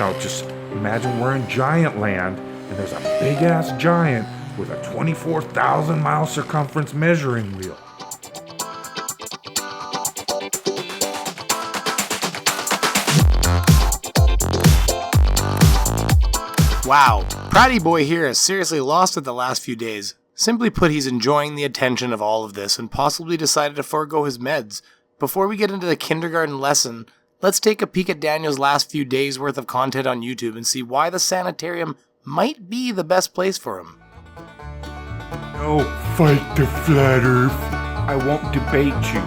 Now just imagine we're in giant land and there's a big ass giant with a 24,000 mile circumference measuring wheel. Wow, Pratty Boy here is seriously lost it the last few days. Simply put, he's enjoying the attention of all of this and possibly decided to forego his meds. Before we get into the kindergarten lesson, let's take a peek at Daniel's last few days worth of content on YouTube and see why the sanitarium might be the best place for him. No, fight the flat earth. I won't debate you.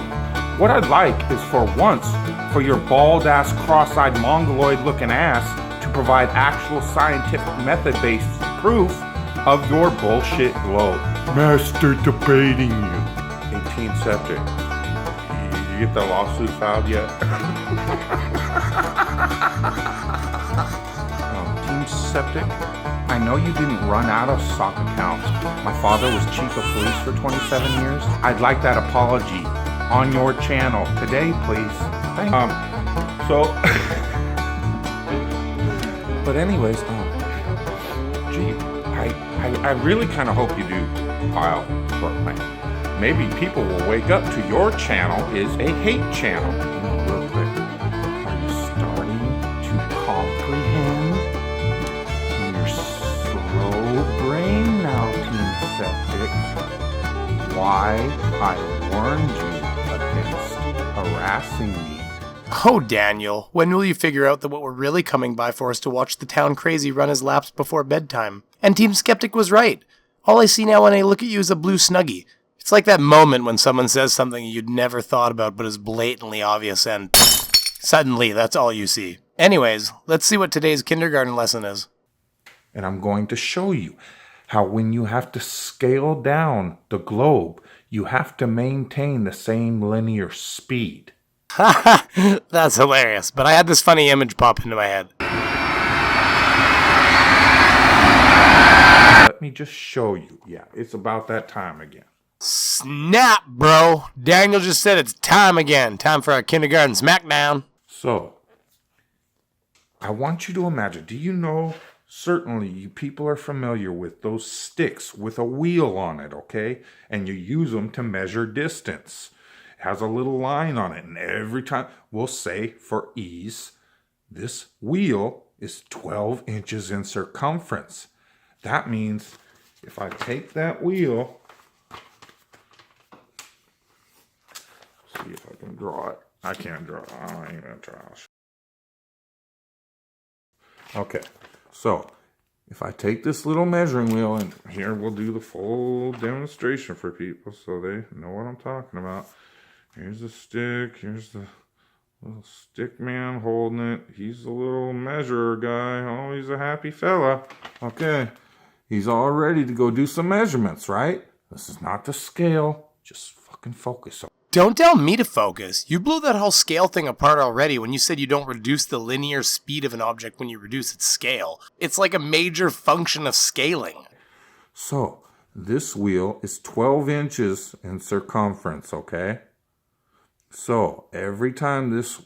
What I'd like is for once, for your bald ass, cross-eyed, mongoloid looking ass to provide actual scientific method-based proof of your bullshit globe. Master debating you. 18 septic. Did you get that lawsuit filed yet? Team Septic, I know you didn't run out of sock accounts. My father was chief of police for 27 years. I'd like that apology on your channel today, please. Thank you. But anyways, gee, I really kind of hope you do file for a claim. Maybe people will wake up to your channel is a hate channel. Real quick, are you starting to comprehend in your slow brain now, Team Septic, why I warned you against harassing me? Oh, Daniel, when will you figure out that what we're really coming by for is to watch the town crazy run his laps before bedtime? And Team Skeptic was right. All I see now when I look at you is a blue snuggie. It's like that moment when someone says something you'd never thought about but is blatantly obvious and suddenly that's all you see. Anyways, let's see what today's kindergarten lesson is. And I'm going to show you how when you have to scale down the globe, you have to maintain the same linear speed. Haha, that's hilarious, but I had this funny image pop into my head. Let me just show you. Yeah, it's about that time again. Snap, bro. Daniel just said it's time again. Time for our kindergarten smackdown. So, I want you to imagine, do you know, certainly you people are familiar with those sticks with a wheel on it, okay? And you use them to measure distance. It has a little line on it, and every time, we'll say for ease, this wheel is 12 inches in circumference. That means if I take that wheel, see if I can draw it. I can't draw it. I ain't gonna try. Okay, so if I take this little measuring wheel, and here we'll do the full demonstration for people so they know what I'm talking about. Here's the stick. Here's the little stick man holding it. He's the little measurer guy. Oh, he's a happy fella. Okay, he's all ready to go do some measurements, right? This is not the scale. Just fucking focus. Don't tell me to focus. You blew that whole scale thing apart already when you said you don't reduce the linear speed of an object when you reduce its scale. It's like a major function of scaling. So, this wheel is 12 inches in circumference, okay? So, every time this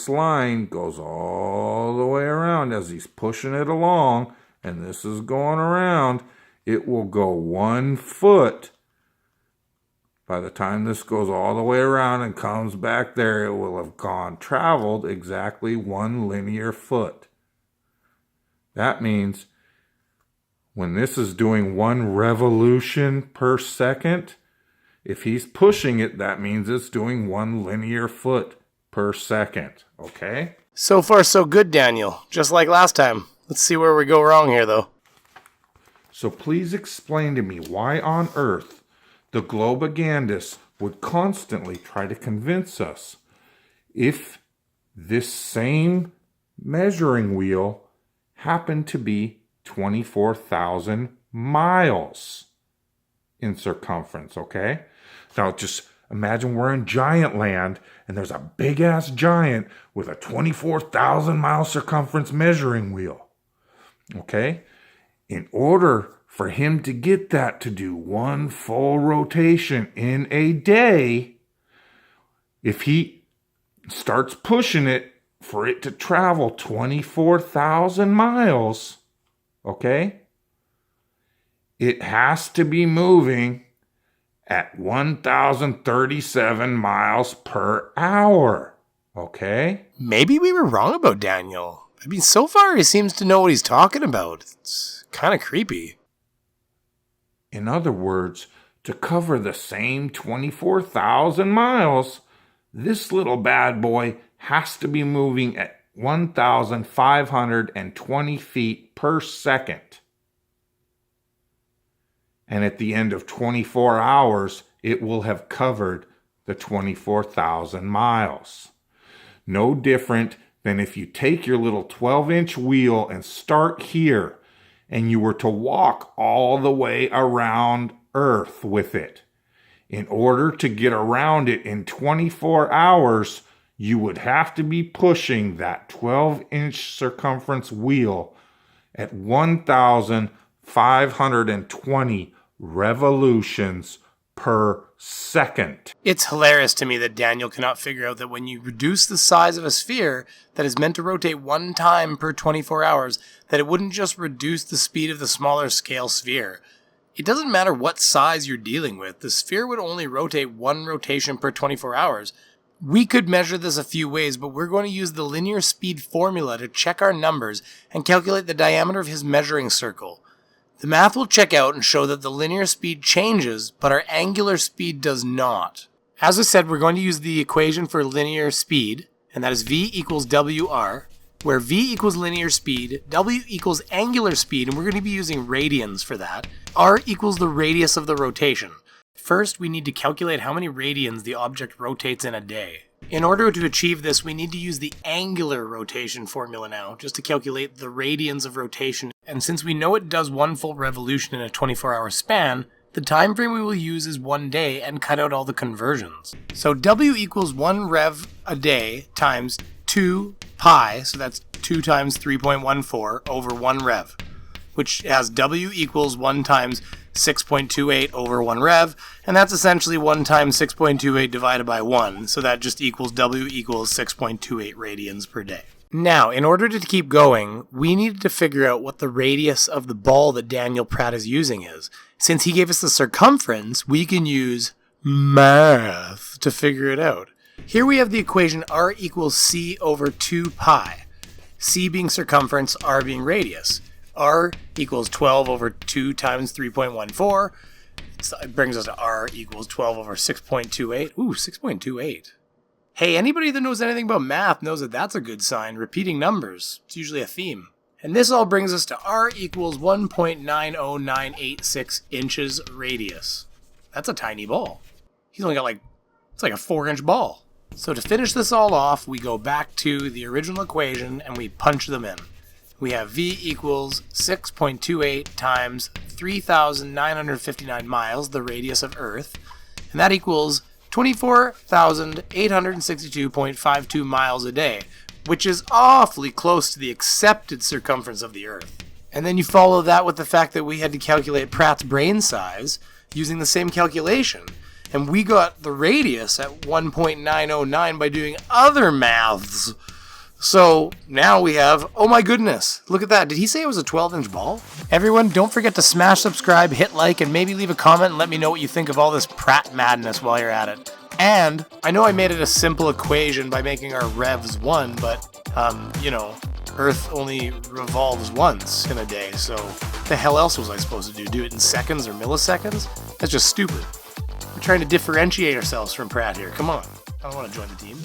line goes all the way around as he's pushing it along, and this is going around, it will go 1 foot. By the time this goes all the way around and comes back there, it will have traveled exactly 1 linear foot. That means when this is doing 1 revolution per second, if he's pushing it, that means it's doing 1 linear foot per second, okay? So far, so good, Daniel. Just like last time. Let's see where we go wrong here, though. So please explain to me why on earth the globogandists would constantly try to convince us if this same measuring wheel happened to be 24,000 miles in circumference, okay? Now just imagine we're in giant land and there's a big ass giant with a 24,000 mile circumference measuring wheel, okay? In order for him to get that to do 1 full rotation in a day, if he starts pushing it for it to travel 24,000 miles, okay, it has to be moving at 1,037 miles per hour, okay? Maybe we were wrong about Daniel. I mean, so far he seems to know what he's talking about. It's kind of creepy. In other words, to cover the same 24,000 miles, this little bad boy has to be moving at 1,520 feet per second. And at the end of 24 hours, it will have covered the 24,000 miles. No different than if you take your little 12-inch wheel and start here, and you were to walk all the way around Earth with it. In order to get around it in 24 hours, you would have to be pushing that 12-inch circumference wheel at 1,520 revolutions per second. It's hilarious to me that Daniel cannot figure out that when you reduce the size of a sphere that is meant to rotate one time per 24 hours, that it wouldn't just reduce the speed of the smaller scale sphere. It doesn't matter what size you're dealing with, the sphere would only rotate one rotation per 24 hours. We could measure this a few ways, but we're going to use the linear speed formula to check our numbers and calculate the diameter of his measuring circle. The math will check out and show that the linear speed changes, but our angular speed does not. As I said, we're going to use the equation for linear speed, and that is V equals WR, where V equals linear speed, W equals angular speed, and we're going to be using radians for that. R equals the radius of the rotation. First, we need to calculate how many radians the object rotates in a day. In order to achieve this, we need to use the angular rotation formula now, just to calculate the radians of rotation. And since we know it does one full revolution in a 24-hour span, the time frame we will use is 1 day and cut out all the conversions. So W equals 1 rev a day times 2 pi, so that's 2 times 3.14 over 1 rev, which has W equals 1 times 6.28 over 1 rev, and that's essentially 1 times 6.28 divided by 1, so that just equals W equals 6.28 radians per day. Now, in order to keep going, we needed to figure out what the radius of the ball that Daniel Pratt is using is. Since he gave us the circumference, we can use math to figure it out. Here we have the equation R equals C over 2 pi, C being circumference, R being radius. R equals 12 over 2 times 3.14. It brings us to R equals 12 over 6.28. Ooh, 6.28. Hey, anybody that knows anything about math knows that that's a good sign. Repeating numbers. It's usually a theme. And this all brings us to R equals 1.90986 inches radius. That's a tiny ball. He's only got it's like a 4-inch ball. So to finish this all off, we go back to the original equation and we punch them in. We have V equals 6.28 times 3,959 miles, the radius of Earth, and that equals 24,862.52 miles a day, which is awfully close to the accepted circumference of the Earth. And then you follow that with the fact that we had to calculate Pratt's brain size using the same calculation, and we got the radius at 1.909 by doing other maths. So now we have, oh my goodness, look at that. Did he say it was a 12-inch ball? Everyone, don't forget to smash subscribe, hit like, and maybe leave a comment and let me know what you think of all this Pratt madness while you're at it. And I know I made it a simple equation by making our revs 1, but, Earth only revolves once in a day, so what the hell else was I supposed to do? Do it in seconds or milliseconds? That's just stupid. We're trying to differentiate ourselves from Pratt here. Come on. I don't want to join the team.